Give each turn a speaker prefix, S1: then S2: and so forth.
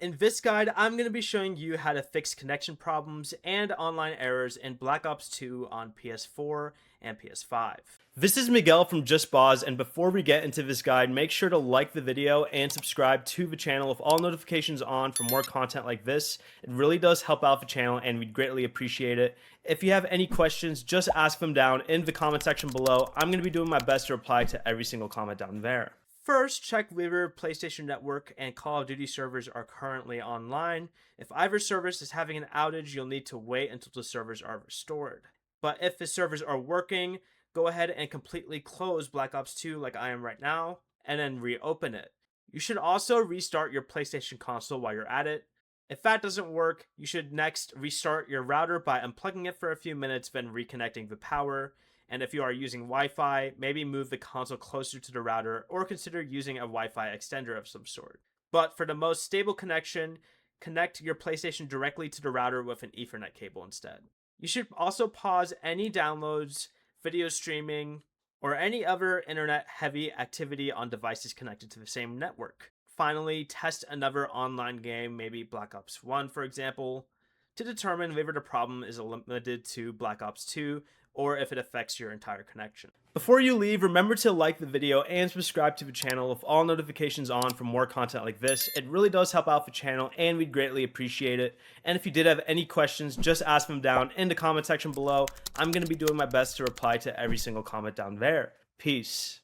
S1: In this guide, I'm going to be showing you how to fix connection problems and online errors in Black Ops 2 on PS4 and PS5. This is Miguel from Just Boz, and before we get into this guide, make sure to like the video and subscribe to the channel with all notifications on for more content like this. It really does help out the channel and we'd greatly appreciate it. If you have any questions, just ask them down in the comment section below. I'm going to be doing my best to reply to every single comment down there. First, check whether PlayStation Network and Call of Duty servers are currently online. If either service is having an outage, you'll need to wait until the servers are restored. But if the servers are working, go ahead and completely close Black Ops 2 like I am right now, and then reopen it. You should also restart your PlayStation console while you're at it. If that doesn't work, you should next restart your router by unplugging it for a few minutes, then reconnecting the power. And if you are using Wi-Fi, maybe move the console closer to the router or consider using a Wi-Fi extender of some sort. But for the most stable connection, connect your PlayStation directly to the router with an Ethernet cable instead. You should also pause any downloads, video streaming, or any other internet-heavy activity on devices connected to the same network. Finally, test another online game, maybe Black Ops 1 for example, to determine whether the problem is limited to Black Ops 2 or if it affects your entire connection. Before you leave, remember to like the video and subscribe to the channel with all notifications on for more content like this. It really does help out the channel and we'd greatly appreciate it. And if you did have any questions, just ask them down in the comment section below. I'm going to be doing my best to reply to every single comment down there. Peace.